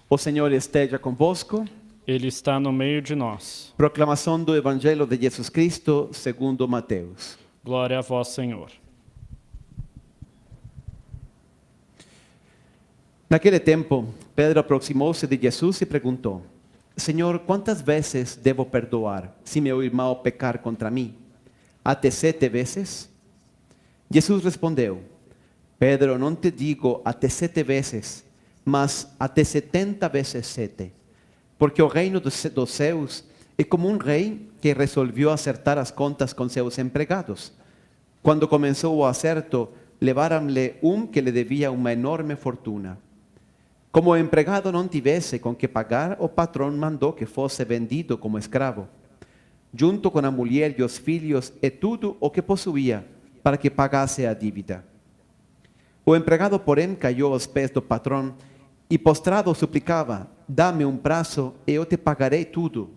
O Senhor esteja convosco. Ele está no meio de nós. Proclamação do Evangelho de Jesus Cristo segundo Mateus. Glória a vós, Senhor. Naquele tempo, Pedro aproximou-se de Jesus e perguntou: Senhor, quantas vezes devo perdoar se meu irmão pecar contra mim? Até 7 vezes? Jesus respondeu: Pedro, não te digo até 7 vezes, mas até 70 vezes 7. Porque o reino dos céus é como um rei que resolveu acertar as contas com seus empregados. Quando começou o acerto, levaram-lhe que lhe devia uma enorme fortuna. Como o empregado não tivesse com que pagar, o patrão mandou que fosse vendido como escravo, junto com a mulher e os filhos e tudo o que possuía, para que pagasse a dívida. O empregado, porém, caiu aos pés do patrão e, postrado, suplicava: dá-me um prazo e eu te pagarei tudo.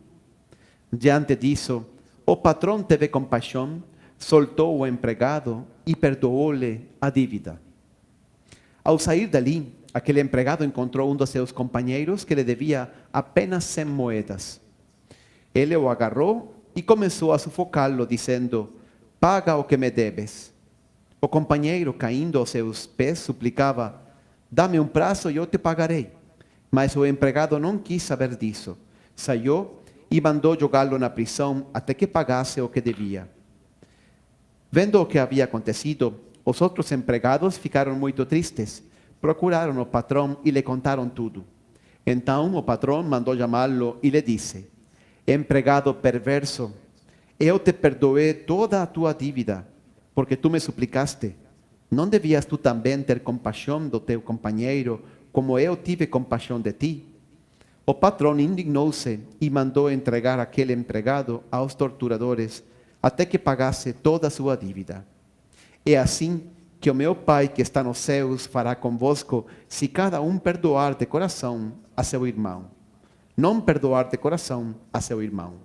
Diante disso, o patrão teve compaixão, soltou o empregado e perdoou-lhe a dívida. Ao sair dali, aquele empregado encontrou um dos seus companheiros que lhe devia apenas 100 moedas. Ele o agarrou e começou a sufocá-lo, dizendo: paga o que me debes. O companheiro, caindo aos seus pés, suplicava: dá-me um prazo e eu te pagarei. Mas o empregado não quis saber disso. Saiu e mandou jogá-lo na prisão até que pagasse o que devia. Vendo o que havia acontecido, os outros empregados ficaram muito tristes. Procuraram o patrão e lhe contaram tudo. Então o patrão mandou chamá-lo e lhe disse: empregado perverso, eu te perdoei toda a tua dívida, porque tu me suplicaste. Não devias tu também ter compaixão do teu companheiro, como eu tive compaixão de ti? O patrão indignou-se e mandou entregar aquele empregado aos torturadores, até que pagasse toda a sua dívida. É assim que o meu Pai que está nos céus fará convosco, se cada um perdoar de coração a seu irmão. Não perdoar de coração a seu irmão.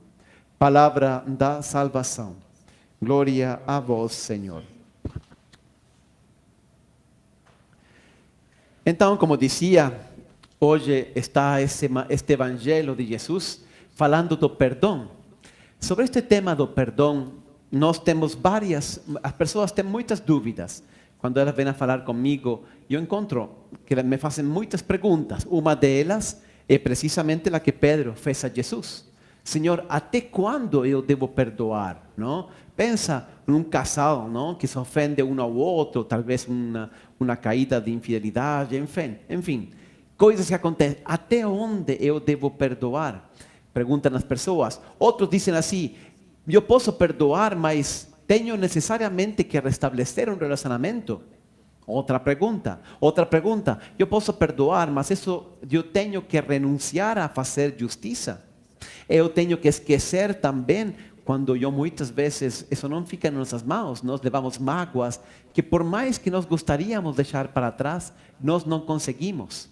Palavra da salvação. Glória a vós, Senhor. Então, como dizia, hoje está este Evangelho de Jesus falando do perdão. Sobre este tema do perdão, nós temos as pessoas têm muitas dúvidas. Quando elas vêm a falar comigo, eu encontro que me fazem muitas perguntas. Uma delas é precisamente a que Pedro fez a Jesus. Senhor, até quando eu devo perdoar? Não? Pensa num casal, não? Que se ofende um ao outro, talvez uma caída de infidelidade, enfim, coisas que acontecem. Até onde eu devo perdoar? Perguntam as pessoas. Outros dizem assim: eu posso perdoar, mas tenho necessariamente que restabelecer um relacionamento? Outra pergunta, eu posso perdoar, mas isso eu tenho que renunciar a fazer justiça? Eu tenho que esquecer também, quando muitas vezes isso não fica em nossas mãos, nós levamos mágoas que por mais que nós gostaríamos deixar para trás, nós não conseguimos.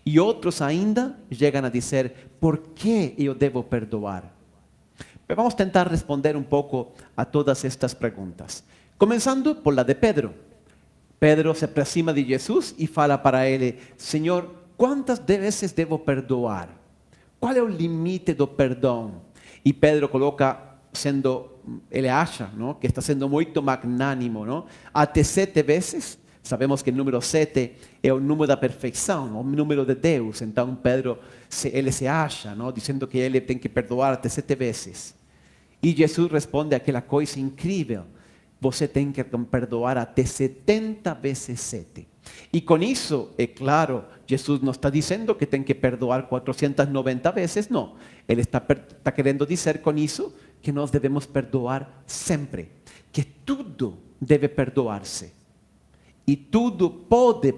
E outros ainda chegam a dizer: por que eu devo perdoar? Vamos tentar responder um pouco a todas estas perguntas. Começando por la de Pedro. Pedro se aproxima de Jesus e fala para ele: Senhor, quantas vezes devo perdoar? Qual é o limite do perdão? E Pedro coloca, ele acha, não, que está sendo muito magnânimo, não? Até 7 vezes. Sabemos que o número 7 é o número da perfeição, o número de Deus. Então Pedro, ele se acha, não, dizendo que ele tem que perdoar até 7 vezes. E Jesus responde aquela coisa incrível: você tem que perdoar até 70 vezes 7. E com isso, é claro, Jesus não está dizendo que tem que perdoar 490 vezes, não. Ele está querendo dizer com isso que nós devemos perdoar sempre. Que tudo deve perdoar-se. E tudo pode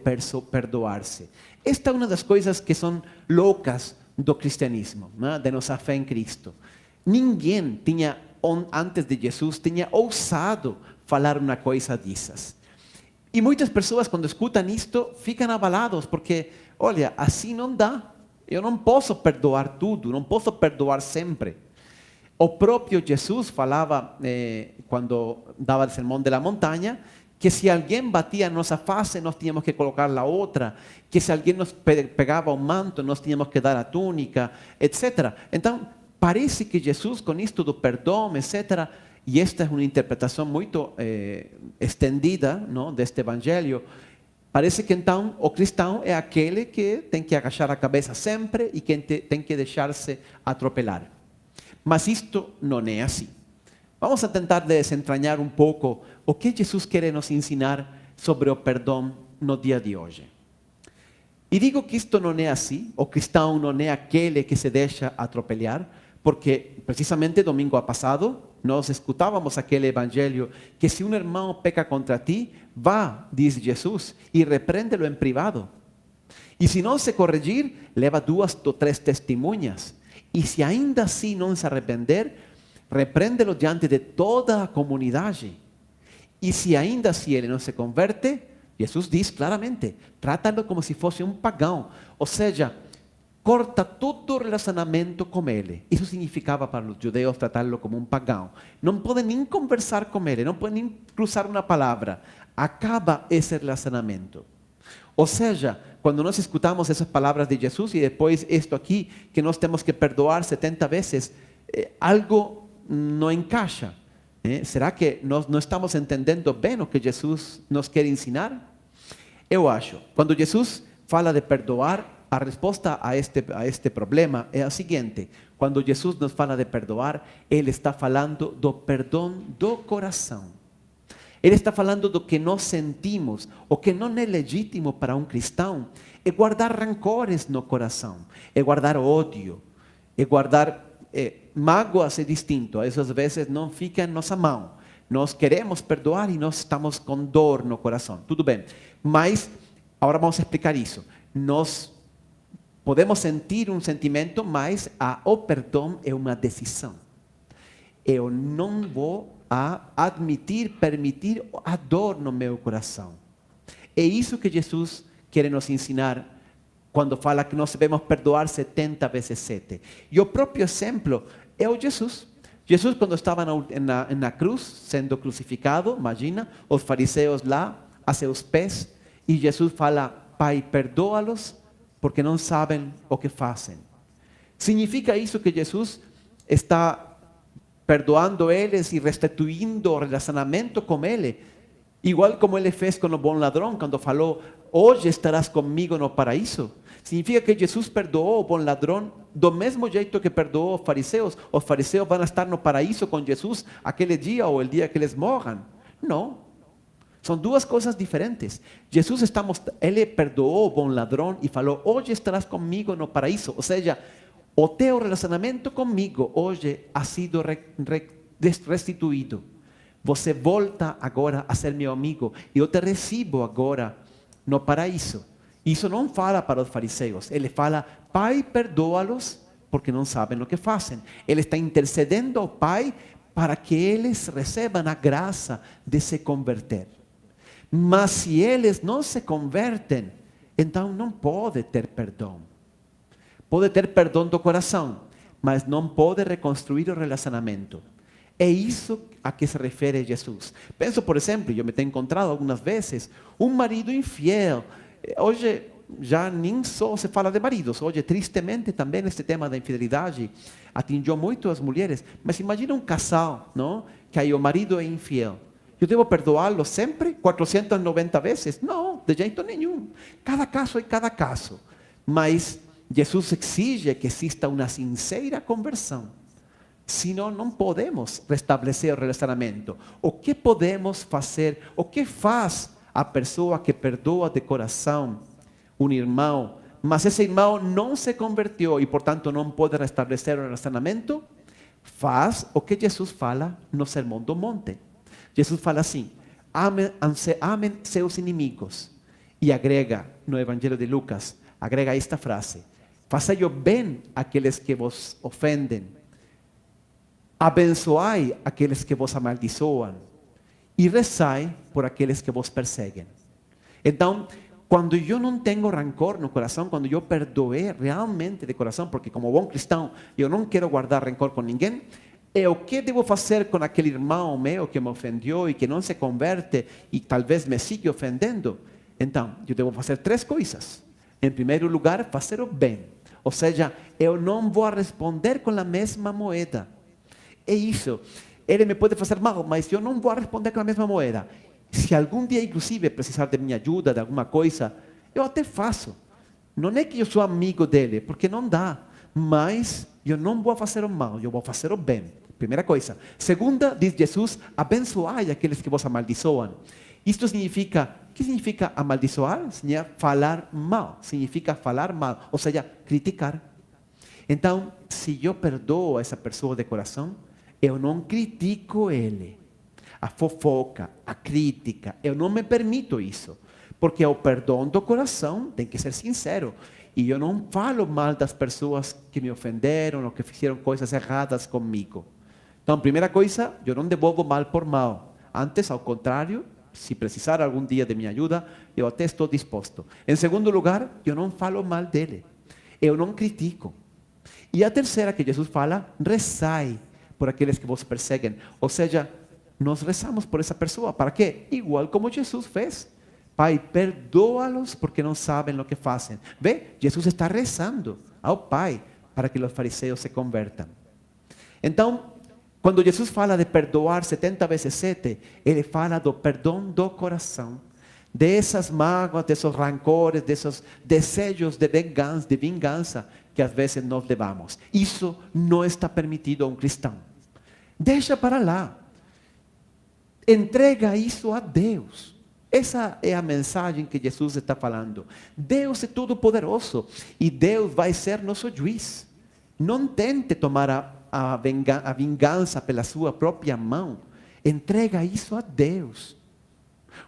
perdoar-se. Esta é uma das coisas que são loucas do cristianismo, né? De nossa fé em Cristo. Ninguém antes de Jesus, tinha ousado falar uma coisa dessas. E muitas pessoas, quando escutam isto, ficam abalados, porque, olha, assim não dá. Eu não posso perdoar tudo, não posso perdoar sempre. O próprio Jesus falava, quando dava o sermão da montanha, que se alguém batia a nossa face, nós tínhamos que colocar a outra, que se alguém nos pegava o manto, nós tínhamos que dar a túnica, etc. Então, parece que Jesus, com isto do perdão, etc., e esta é uma interpretação muito estendida, não, deste evangelho, parece que então o cristão é aquele que tem que agachar a cabeça sempre e que tem que deixar-se atropelar. Mas isto não é assim. Vamos a tentar desentranhar um pouco o que Jesus quer nos ensinar sobre o perdão no dia de hoje. E digo que isto não é assim, o cristão não é aquele que se deixa atropelar, porque precisamente domingo passado nós escutávamos aquele evangelho que se um irmão peca contra ti, vá, diz Jesus, e repreende-lo em privado. E se não se corrigir, leva 2 ou 3 testemunhas. E se ainda assim não se arrepender, repreende-lo diante de toda a comunidade. E se ainda assim ele não se converte, Jesus diz claramente, trata-lo como se fosse um pagão. Ou seja, corta todo o relacionamento com ele. Isso significava para os judeus tratá-lo como um pagão. Não podem nem conversar com ele, não podem nem cruzar uma palavra. Acaba esse relacionamento. Ou seja, quando nós escutamos essas palavras de Jesus e depois isto aqui, que nós temos que perdoar 70 vezes, algo não encaixa. Será que nós não estamos entendendo bem o que Jesus nos quer ensinar? Eu acho, quando Jesus fala de perdoar, a resposta a este problema é a seguinte: quando Jesus nos fala de perdoar, Ele está falando do perdão do coração. Ele está falando do que nós sentimos. O que não é legítimo para um cristão é guardar rancores no coração, é guardar ódio, é guardar mágoas. É distinto, isso às vezes não fica em nossa mão. Nós queremos perdoar e nós estamos com dor no coração, tudo bem, mas agora vamos explicar isso. Nós podemos sentir um sentimento, mas o perdão é uma decisão. Eu não vou admitir, permitir a dor no meu coração. É isso que Jesus quer nos ensinar quando fala que nós devemos perdoar 70 vezes 7. E o próprio exemplo é o Jesus. Jesus, quando estava na cruz, sendo crucificado, imagina, os fariseus lá, a seus pés, e Jesus fala: Pai, perdoa-los, porque não sabem o que fazem. Significa isso que Jesus está perdoando eles e restituindo o relacionamento com ele, igual como ele fez com o bom ladrão, quando falou: hoje estarás comigo no paraíso. Significa que Jesus perdoou o bom ladrão do mesmo jeito que perdoou os fariseus. Os fariseus vão estar no paraíso com Jesus aquele dia ou o dia que eles morram? Não. São duas coisas diferentes. Jesus ele perdoou o bom ladrão e falou: hoje estarás comigo no paraíso. Ou seja, o teu relacionamento comigo hoje ha sido restituído. Você volta agora a ser meu amigo e eu te recebo agora no paraíso. Isso não fala para os fariseus. Ele fala: Pai, perdoa-los, porque não sabem o que fazem. Ele está intercedendo ao Pai para que eles recebam a graça de se converter. Mas se eles não se convertem, então não pode ter perdão. Pode ter perdão do coração, mas não pode reconstruir o relacionamento. É isso a que se refere Jesus. Penso, por exemplo, eu me tenho encontrado algumas vezes um marido infiel. Hoje já nem só se fala de maridos. Hoje, tristemente, também este tema da infidelidade atingiu muito as mulheres. Mas imagina um casal, não? Que aí o marido é infiel. Eu devo perdoá-lo sempre? 490 vezes? Não, de jeito nenhum. Cada caso é cada caso. Mas Jesus exige que exista uma sincera conversão. Senão não podemos restabelecer o relacionamento. O que podemos fazer? O que faz a pessoa que perdoa de coração um irmão, mas esse irmão não se convertiu e, portanto, não pode restabelecer o relacionamento? Faz o que Jesus fala no Sermão do Monte. Jesus fala assim: amem seus inimigos. E agrega no Evangelho de Lucas, agrega esta frase: fazei o bem àqueles que vos ofendem, abençoai aqueles que vos amaldiçoam e rezai por aqueles que vos perseguem. Então, quando eu não tenho rancor no coração, quando eu perdoei realmente de coração, porque como bom cristão eu não quero guardar rancor com ninguém, E o que devo fazer com aquele irmão meu que me ofendeu e que não se converte e talvez me siga ofendendo? Então, eu devo fazer 3 coisas. Em primeiro lugar, fazer o bem. Ou seja, eu não vou responder com a mesma moeda. É isso. Ele me pode fazer mal, mas eu não vou responder com a mesma moeda. Se algum dia, inclusive, precisar de minha ajuda, de alguma coisa, eu até faço. Não é que eu sou amigo dele, porque não dá. Mas eu não vou fazer o mal, eu vou fazer o bem. Primeira coisa. Segunda, diz Jesus, abençoai aqueles que vos amaldiçoam. Isto significa, o que significa amaldiçoar? Significa falar mal, significa falar mal, ou seja, criticar. Então, se eu perdoo a essa pessoa de coração, eu não critico ele. A fofoca, a crítica, eu não me permito isso. Porque o perdão do coração tem que ser sincero. E eu não falo mal das pessoas que me ofenderam ou que fizeram coisas erradas comigo. Então, primeira coisa, eu não devolvo mal por mal. Antes, ao contrário, se precisar algum dia de minha ajuda, eu até estou disposto. Em segundo lugar, eu não falo mal dele. Eu não critico. E a terceira que Jesus fala, rezai por aqueles que vos perseguem. Ou seja, nós rezamos por essa pessoa. ¿Para quê? Igual como Jesus fez. Pai, perdoa-los porque não sabem o que fazem. Vê, Jesus está rezando ao Pai para que os fariseus se convertam. Então, quando Jesus fala de perdoar 70 vezes 7, ele fala do perdão do coração. Dessas mágoas, desses rancores, desses desejos de vingança que às vezes nós levamos. Isso não está permitido a um cristão. Deixa para lá. Entrega isso a Deus. Essa é a mensagem que Jesus está falando. Deus é todo poderoso e Deus vai ser nosso juiz. Não tente tomar a vingança pela sua própria mão. Entrega isso a Deus.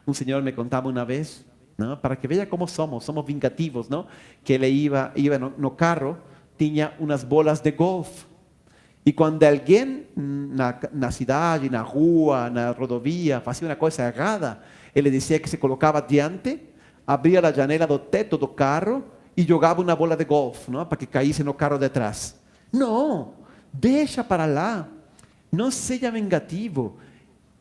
Um senhor me contava uma vez, não? Para que veja como somos vingativos, não? Que ele ia no carro, tinha umas bolas de golfe. E quando alguém na cidade, na rua, na rodovia, fazia uma coisa errada, ele dizia que se colocava diante, abria a janela do teto do carro e jogava uma bola de golfe, não? Para que caísse no carro de trás. Não, deixa para lá. Não seja vingativo.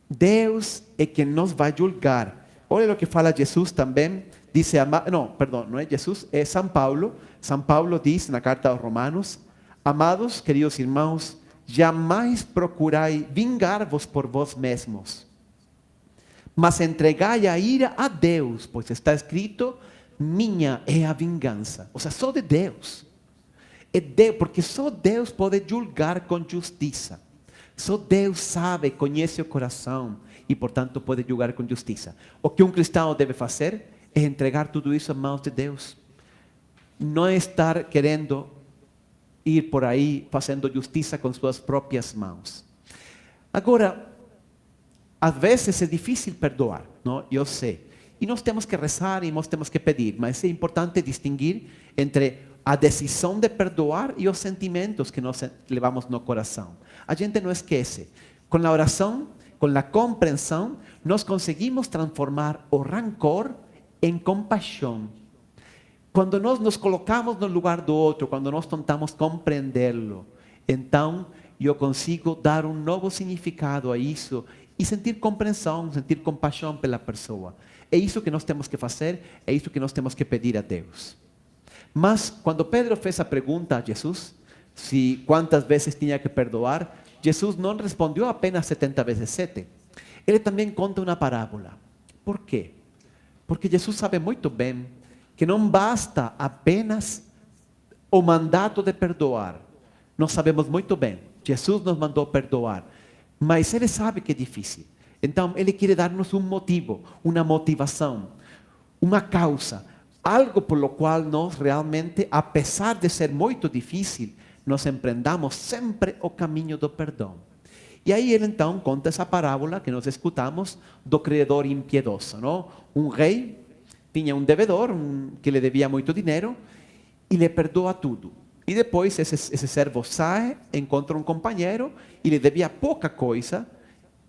Deus é quem nos vai julgar. Olha o que fala Jesus também. Diz, não é Jesus, é São Paulo. São Paulo diz na carta aos Romanos: amados, queridos irmãos, jamais procurai vingar-vos por vós mesmos, mas entregai a ira a Deus, pois está escrito: minha é a vingança. Ou seja, só de Deus. É Deus, porque só Deus pode julgar com justiça. Só Deus sabe, conhece o coração e, portanto, pode julgar com justiça. O que um cristão deve fazer é entregar tudo isso às mãos de Deus. Não estar querendo ir por aí fazendo justiça com suas próprias mãos. Agora, às vezes é difícil perdoar, não? Eu sei. E nós temos que rezar e nós temos que pedir, mas é importante distinguir entre a decisão de perdoar e os sentimentos que nós levamos no coração. A gente não esquece. Com a oração, com a compreensão, nós conseguimos transformar o rancor em compaixão. Quando nós nos colocamos no lugar do outro, quando nós tentamos compreendê-lo, então eu consigo dar um novo significado a isso e sentir compreensão, sentir compaixão pela pessoa. É isso que nós temos que fazer, é isso que nós temos que pedir a Deus. Mas quando Pedro fez a pergunta a Jesus, se quantas vezes tinha que perdoar, Jesus não respondeu apenas 70 vezes 7. Ele também conta uma parábola. Por quê? Porque Jesus sabe muito bem que não basta apenas o mandato de perdoar. Nós sabemos muito bem, Jesus nos mandou perdoar, mas Ele sabe que é difícil. Então Ele quer dar-nos um motivo, uma motivação, uma causa, algo por lo qual nós realmente, apesar de ser muito difícil, nós empreendamos sempre o caminho do perdão. E aí Ele então conta essa parábola que nós escutamos do credor impiedoso, não? Um rei tinha um devedor que lhe devia muito dinheiro e lhe perdoa tudo. E depois esse servo sai, encontra um companheiro e lhe devia pouca coisa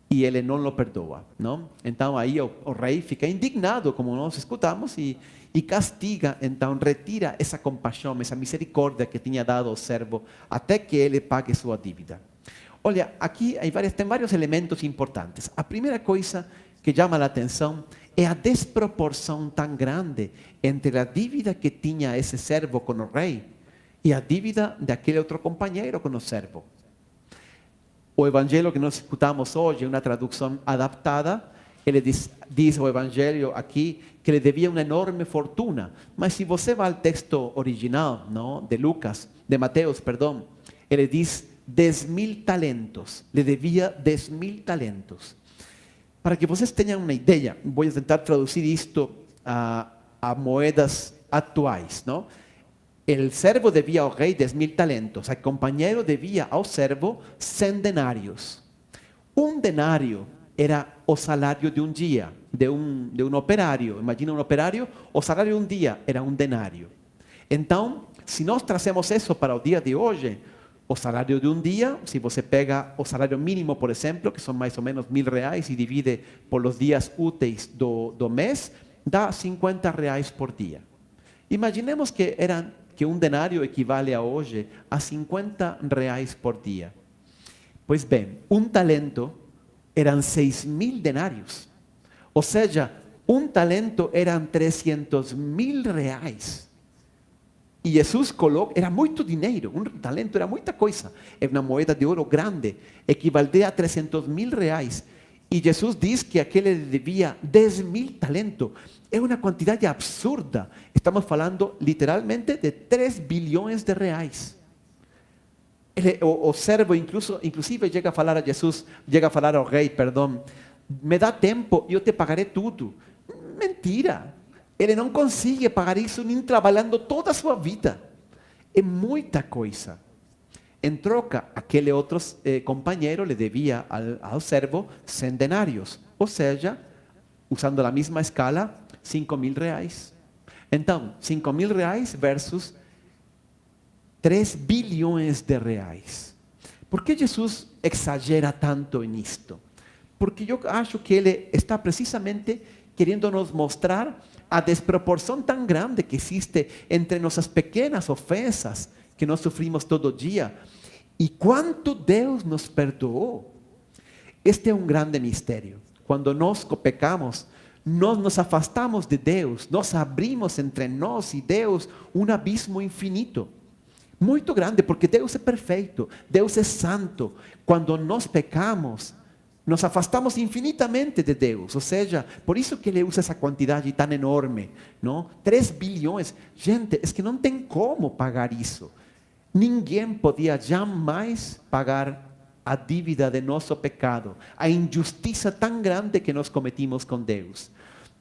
e ele não o perdoa, não? Então aí o rei fica indignado, como nós escutamos, e castiga, então retira essa compaixão, essa misericórdia que tinha dado ao servo até que ele pague sua dívida. Olha, aqui tem vários elementos importantes. A primeira coisa que chama a atenção é a desproporção tão grande entre a dívida que tinha esse servo com o rei e a dívida daquele outro companheiro com o servo. O evangelho que nós escutamos hoje, uma tradução adaptada, ele diz o evangelho aqui que ele devia uma enorme fortuna. Mas se você vai ao texto original, não, de Mateus, perdão, ele diz 10.000 talentos. Le devia 10.000 talentos. Para que vocês tenham uma ideia, vou tentar traduzir isto a moedas atuais, não? O servo devia ao rei 10.000 talentos, o companheiro devia ao servo 100 denários. Um denário era o salário de um dia, de um operário. Imagina um operário, o salário de um dia era um denário. Então, se nós trazemos isso para o dia de hoje, o salário de um dia, se você pega o salário mínimo, por exemplo, que são mais ou menos R$1.000 e divide por os dias úteis do mês, dá R$50 por dia. Imaginemos que um denário equivale a hoje a R$50 por dia. Pois bem, um talento eram 6.000 denários. Ou seja, um talento eram R$300.000. E Jesus colocou, era muito dinheiro, um talento era muita coisa. Era uma moeda de ouro grande, equivalia a R$300.000. E Jesus diz que aquele devia 10.000 talentos. É uma quantidade absurda. Estamos falando literalmente de 3 bilhões de reais. O servo inclusive chega a falar a Jesus, chega a falar ao rei, perdão, me dá tempo e eu te pagarei tudo. Mentira. Ele não consegue pagar isso nem trabalhando toda a sua vida. É muita coisa. Em troca, aquele outro companheiro lhe devia ao servo 100 denários. Ou seja, usando a mesma escala, R$5.000. Então, R$5.000 versus 3 bilhões de reais. Por que Jesus exagera tanto nisto? Porque eu acho que ele está precisamente querendo nos mostrar a desproporção tão grande que existe entre nossas pequenas ofensas que nós sofrimos todo dia e quanto Deus nos perdoou. Este é um grande mistério. Quando nós pecamos, nós nos afastamos de Deus, nós abrimos entre nós e Deus um abismo infinito. Muito grande, porque Deus é perfeito, Deus é santo. Quando nós pecamos, nos afastamos infinitamente de Deus. Ou seja, por isso que ele usa essa quantidade tão enorme, não? 3 bilhões. Gente, é que não tem como pagar isso. Ninguém podia jamais pagar a dívida de nosso pecado, a injustiça tão grande que nós cometimos com Deus.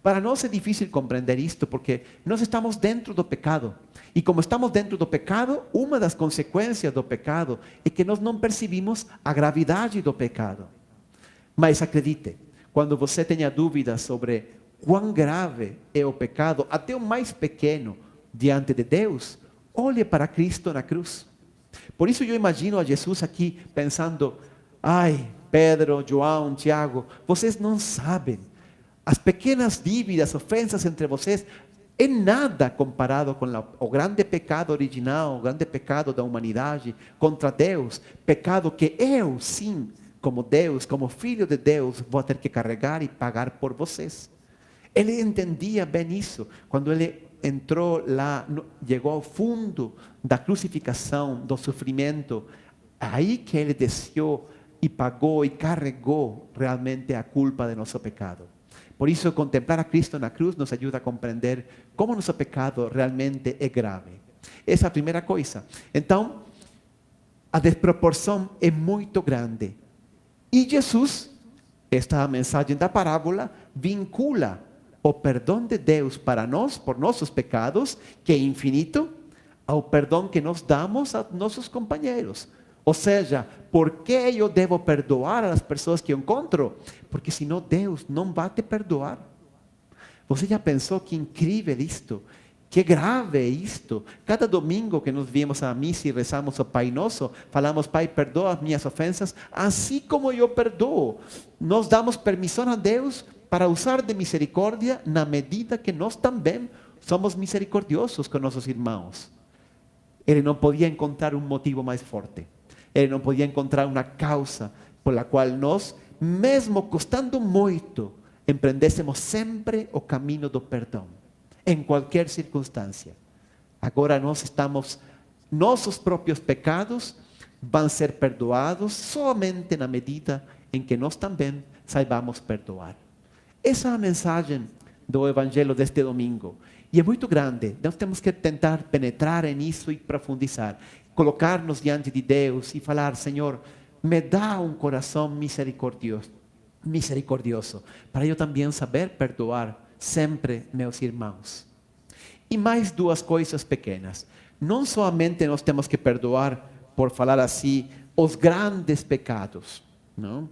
Para nós é difícil compreender isto, porque nós estamos dentro do pecado. E como estamos dentro do pecado, uma das consequências do pecado é que nós não percebemos a gravidade do pecado. Mas acredite, quando você tenha dúvidas sobre quão grave é o pecado, até o mais pequeno, diante de Deus, olhe para Cristo na cruz. Por isso eu imagino a Jesus aqui pensando, ai, Pedro, João, Tiago, vocês não sabem. As pequenas dívidas, ofensas entre vocês, é nada comparado com o grande pecado original, o grande pecado da humanidade contra Deus. Pecado que eu, sim, como Deus, como filho de Deus, vou ter que carregar e pagar por vocês. Ele entendia bem isso. Quando ele entrou lá, chegou ao fundo da crucificação, do sofrimento, aí que ele desceu e pagou e carregou realmente a culpa de nosso pecado. Por isso, contemplar a Cristo na cruz nos ajuda a compreender como nosso pecado realmente é grave. Essa é a primeira coisa. Então, a desproporção é muito grande. E Jesus, esta mensagem da parábola, vincula o perdão de Deus para nós, por nossos pecados, que é infinito, ao perdão que nós damos a nossos companheiros. Ou seja, por que eu devo perdoar as pessoas que eu encontro? Porque senão Deus não vai te perdoar. Você já pensou que incrível isto? Que grave é isto? Cada domingo que nós viemos à missa e rezamos o Pai Nosso, falamos, Pai, perdoa as minhas ofensas, assim como eu perdoo. Nós damos permissão a Deus para usar de misericórdia na medida que nós também somos misericordiosos com nossos irmãos. Ele não podia encontrar um motivo mais forte. Ele não podia encontrar uma causa por la qual nós, mesmo custando muito, empreendêssemos sempre o caminho do perdão, em qualquer circunstância. Agora nós estamos, nossos próprios pecados vão ser perdoados somente na medida em que nós também saibamos perdoar. Essa é a mensagem do Evangelho deste domingo. E é muito grande. Nós temos que tentar penetrar nisso e profundizar. Colocar-nos diante de Deus e falar: Senhor, me dá um coração misericordioso, para eu também saber perdoar sempre meus irmãos. E mais duas coisas pequenas. Não somente nós temos que perdoar, por falar assim, os grandes pecados, não?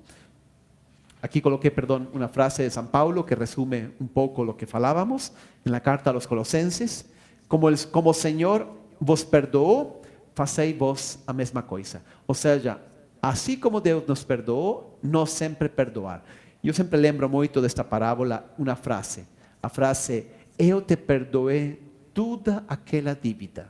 Aqui coloquei, perdão, uma frase de São Paulo que resume um pouco o que falávamos na carta aos Colossenses. Como o Senhor vos perdoou, fazei vos a mesma coisa. Ou seja, assim como Deus nos perdoou, nós sempre perdoar. Eu sempre lembro muito desta parábola uma frase. A frase: eu te perdoei toda aquela dívida.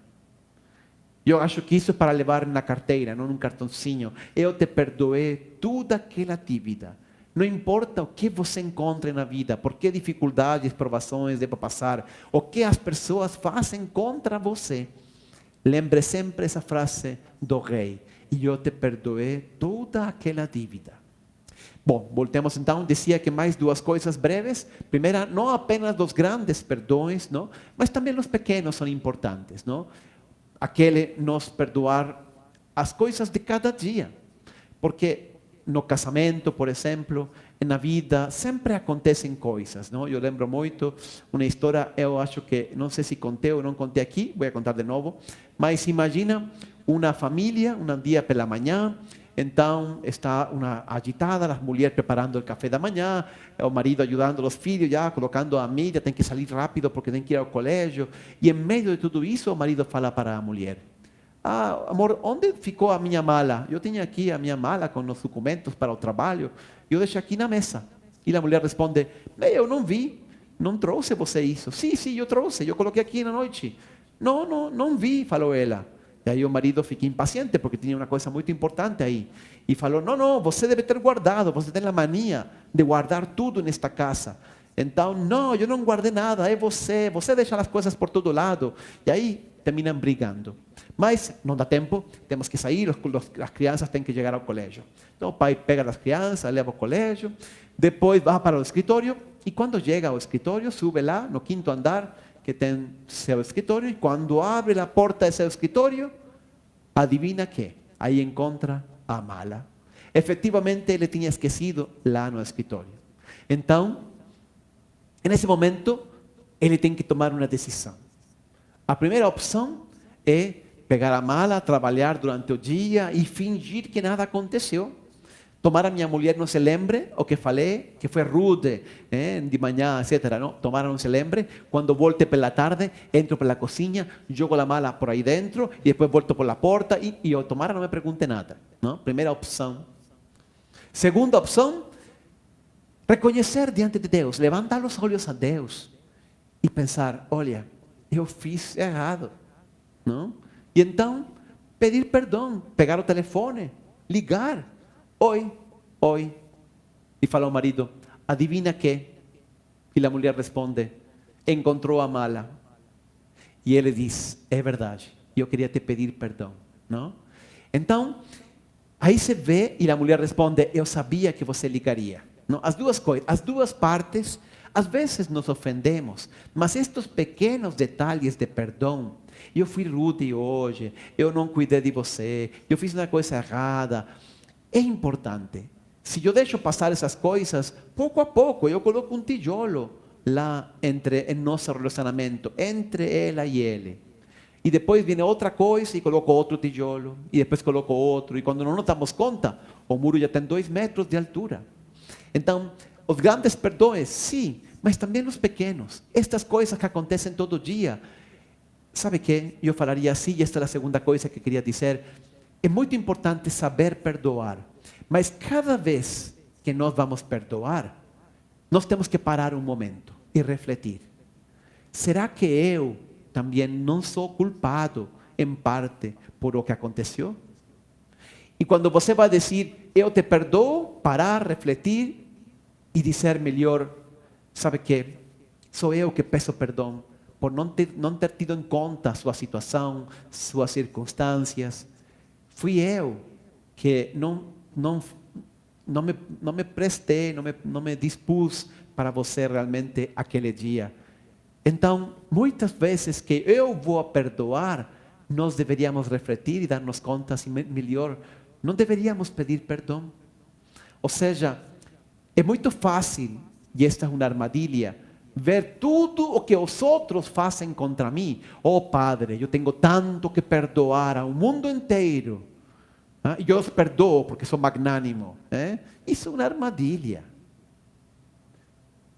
Eu acho que isso é para levar na carteira, não num cartãozinho. Eu te perdoei toda aquela dívida. Não importa o que você encontre na vida, por que dificuldades, provações deva passar, o que as pessoas fazem contra você. Lembre sempre essa frase do rei: e eu te perdoei toda aquela dívida. Bom, voltemos então. Dizia que mais duas coisas breves. Primeira, não apenas os grandes perdões, não? Mas também os pequenos são importantes, não? Aquele nos perdoar as coisas de cada dia. Porque no casamento, por exemplo, na vida, sempre acontecem coisas, não? Eu lembro muito uma história, eu acho que, não sei se contei ou não contei aqui, vou contar de novo, mas imagina uma família, um dia pela manhã, então está uma agitada, as mulheres preparando o café da manhã, o marido ajudando os filhos, já colocando a mídia, tem que sair rápido porque tem que ir ao colégio, e em meio de tudo isso, o marido fala para a mulher: ah, amor, onde ficou a minha mala? Eu tinha aqui a minha mala com os documentos para o trabalho, eu deixei aqui na mesa. E a mulher responde: eu não vi, não trouxe você isso. Sim, eu trouxe, eu coloquei aqui na noite. Não vi, falou ela. E aí o marido fica impaciente, porque tinha uma coisa muito importante aí. E falou: não, você deve ter guardado, você tem a mania de guardar tudo nesta casa. Então, não, eu não guardei nada, é você deixa as coisas por todo lado. E aí terminam brigando. Mas não dá tempo, temos que sair, as crianças têm que chegar ao colégio. Então o pai pega as crianças, leva ao colégio, depois vai para o escritório, e quando chega ao escritório, sube lá no 5º andar, que tem seu escritório, e quando abre a porta de seu escritório, adivina que? Aí encontra a mala. Efetivamente ele tinha esquecido lá no escritório. Então, nesse momento, ele tem que tomar uma decisão. A primeira opção é pegar a mala, trabalhar durante o dia e fingir que nada aconteceu. Tomara minha mulher não se lembre o que falei, que foi rude, de manhã, etc. Não, tomara não se lembre. Quando volte pela tarde, entro pela cozinha, jogo a mala por aí dentro e depois volto por la porta e eu, tomara não me pergunte nada. Não? Primeira opção. Segunda opção, reconhecer diante de Deus, levantar os olhos a Deus e pensar: olha, eu fiz errado. Não? E então, pedir perdão, pegar o telefone, ligar. Oi. E fala ao marido: adivina que? E a mulher responde: encontrou a mala. E ele diz: é verdade, eu queria te pedir perdão. Não? Então, aí se vê e a mulher responde: eu sabia que você ligaria. Não? As duas coisas, as duas partes, às vezes nos ofendemos, mas estes pequenos detalhes de perdão: eu fui rude hoje, eu não cuidei de você, eu fiz uma coisa errada. É importante. Se eu deixo passar essas coisas, pouco a pouco eu coloco um tijolo lá em nosso relacionamento, entre ela e ele. E depois vem outra coisa e coloco outro tijolo, e depois coloco outro, e quando não nos damos conta, o muro já tem 2 metros de altura. Então, os grandes perdões, sim, mas também os pequenos. Estas coisas que acontecem todo dia. Sabe que eu falaria assim, e esta é a segunda coisa que queria dizer. É muito importante saber perdoar, mas cada vez que nós vamos perdoar, nós temos que parar um momento e refletir: será que eu também não sou culpado, em parte, por o que aconteceu? E quando você vai dizer, eu te perdoo, parar, refletir e dizer melhor, sabe que sou eu que peço perdão por não ter tido em conta sua situação, suas circunstâncias. Fui eu que não me prestei, não me dispus para você realmente aquele dia. Então, muitas vezes que eu vou perdoar, nós deveríamos refletir e darnos conta se melhor, não deveríamos pedir perdão. Ou seja, é muito fácil, e esta é uma armadilha, ver tudo o que os outros fazem contra mim. Oh Padre, eu tenho tanto que perdoar ao mundo inteiro. E eu os perdoo porque sou magnânimo. Isso é uma armadilha.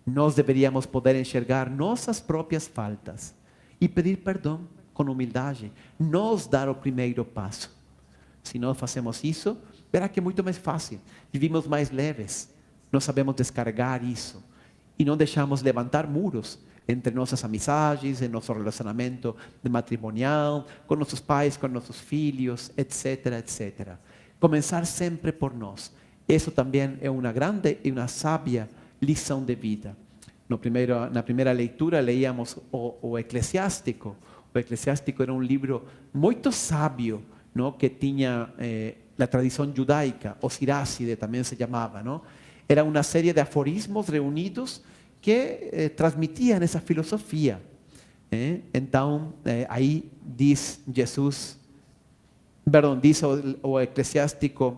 Nós deveríamos poder enxergar nossas próprias faltas e pedir perdão com humildade. Nós dar o primeiro passo. Se nós fazemos isso, verá que é muito mais fácil. Vivimos mais leves. Nós sabemos descarregar isso. E não deixamos levantar muros entre nossas amizades, em nosso relacionamento matrimonial, com nossos pais, com nossos filhos, etc, etc. Começar sempre por nós. Isso também é uma grande e uma sábia lição de vida. Na primeira leitura leíamos o Eclesiástico. O Eclesiástico era um livro muito sábio, não? Que tinha a tradição judaica, o Sirácide também se chamava, não? Era uma série de aforismos reunidos que transmitiam essa filosofia. Então, aí diz Jesus, diz o Eclesiástico,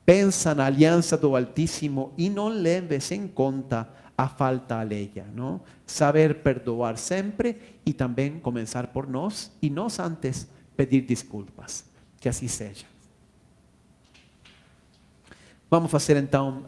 pensa na aliança do Altíssimo e não leves em conta a falta alheia, não? Saber perdoar sempre e também começar por nós e nós antes pedir desculpas. Que assim seja. Vamos fazer então